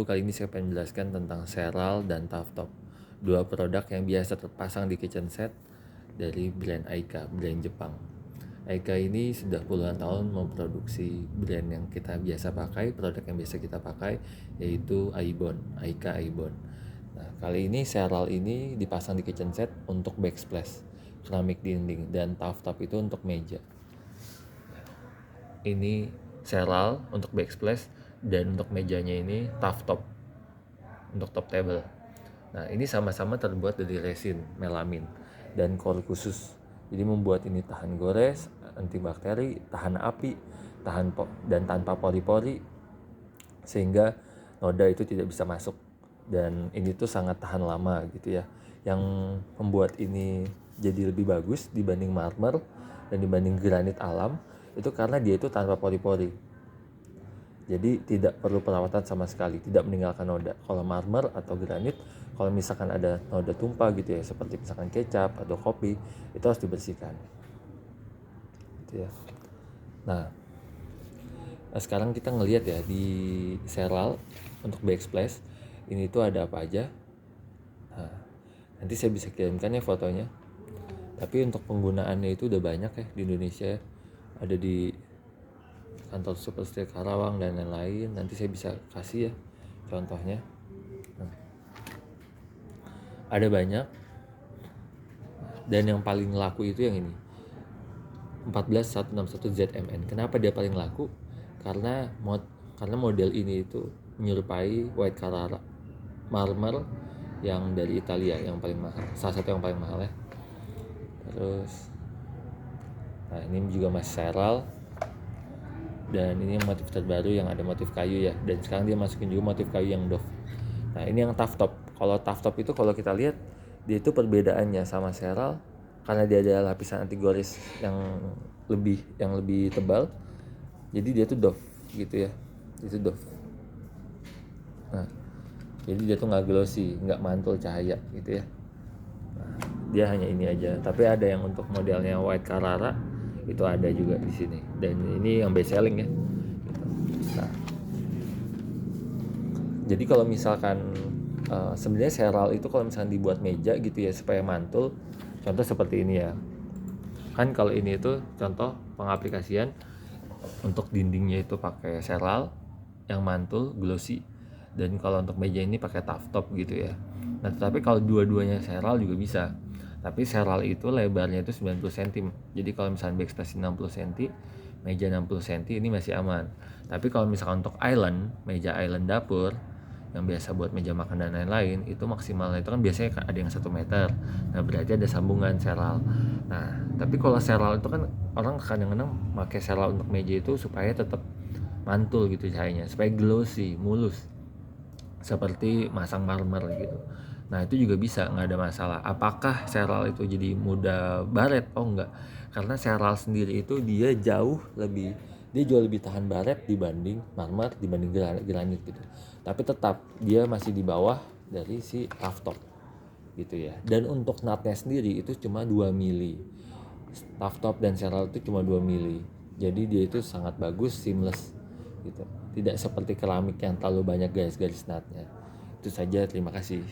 Kali ini saya pengen menjelaskan tentang Serral dan Tafttop, dua produk yang biasa terpasang di kitchen set dari brand Aika, brand Jepang. Aika ini sudah puluhan tahun memproduksi brand yang kita biasa pakai, produk yang biasa kita pakai, yaitu Aibon, Aika Aibon. Nah, kali ini Serral ini dipasang di kitchen set untuk backsplash, keramik dinding, dan Tafttop itu untuk meja. Ini Serral untuk backsplash, dan untuk mejanya ini Tafttop untuk top table. Nah, ini sama-sama terbuat dari resin melamin dan core khusus. Jadi membuat ini tahan gores, antibakteri, tahan api, dan tanpa pori-pori, sehingga noda itu tidak bisa masuk. Dan ini tuh sangat tahan lama gitu ya. Yang membuat ini jadi lebih bagus dibanding marmer dan dibanding granit alam itu karena dia itu tanpa pori-pori. Jadi tidak perlu perawatan sama sekali, tidak meninggalkan noda. Kalau marmer atau granit, kalau misalkan ada noda tumpah gitu ya, seperti misalkan kecap atau kopi, itu harus dibersihkan. Gitu ya. Nah, sekarang kita ngelihat ya di Serral untuk backsplash ini tuh ada apa aja. Nah, nanti saya bisa kirimkan ya fotonya. Tapi untuk penggunaannya itu udah banyak ya di Indonesia. Ada di kantor Superstore Karawang dan lain-lain. Nanti saya bisa kasih ya contohnya. Ada banyak, dan yang paling laku itu yang ini 14161 ZMN. Kenapa dia paling laku? Karena model ini itu menyerupai White Carrara marmer yang dari Italia, yang paling mahal, salah satu yang paling mahal ya. Terus nah, ini juga masih Serral, dan ini motif terbaru yang ada motif kayu ya, dan sekarang dia masukin juga motif kayu yang doff. Nah, ini yang Tafttop. Kalau Tafttop itu kalau kita lihat dia itu perbedaannya sama Serral karena dia ada lapisan anti gores yang lebih tebal. Jadi dia tuh doff gitu ya. Itu doff. Nah, jadi dia tuh nggak glossy, nggak mantul cahaya gitu ya. Nah, dia hanya ini aja. Tapi ada yang untuk modelnya White Carrara itu ada juga di sini. Dan ini yang best selling ya. Nah, jadi kalau misalkan sebenarnya Serral itu kalau misalkan dibuat meja gitu ya supaya mantul, contoh seperti ini ya. Kan kalau ini itu contoh pengaplikasian untuk dindingnya itu pakai Serral yang mantul glossy, dan kalau untuk meja ini pakai Tafttop gitu ya. Nah, tetapi kalau dua-duanya Serral juga bisa. Tapi Serral itu lebarnya itu 90 cm. Jadi kalau misalnya backsplash 60 cm, meja 60 cm ini masih aman. Tapi kalau misalkan untuk meja island dapur yang biasa buat meja makan dan lain-lain, itu maksimalnya itu kan biasanya ada yang 1 meter. Nah, berarti ada sambungan Serral. Nah, tapi kalau Serral itu kan orang kadang-kadang pakai Serral untuk meja itu supaya tetap mantul gitu cahayanya, supaya glossy, mulus, seperti masang marmer gitu. Nah, itu juga bisa, nggak ada masalah. Apakah Serral itu jadi mudah baret? Oh enggak, karena Serral sendiri itu dia jauh lebih tahan baret dibanding marmer, dibanding granit gitu. Tapi tetap dia masih di bawah dari si Tafttop gitu ya. Dan untuk nutnya sendiri itu cuma 2 mili. Tafttop dan Serral itu cuma 2 mili. Jadi dia itu sangat bagus, seamless gitu. Tidak seperti keramik yang terlalu banyak garis-garis nutnya. Itu saja, terima kasih.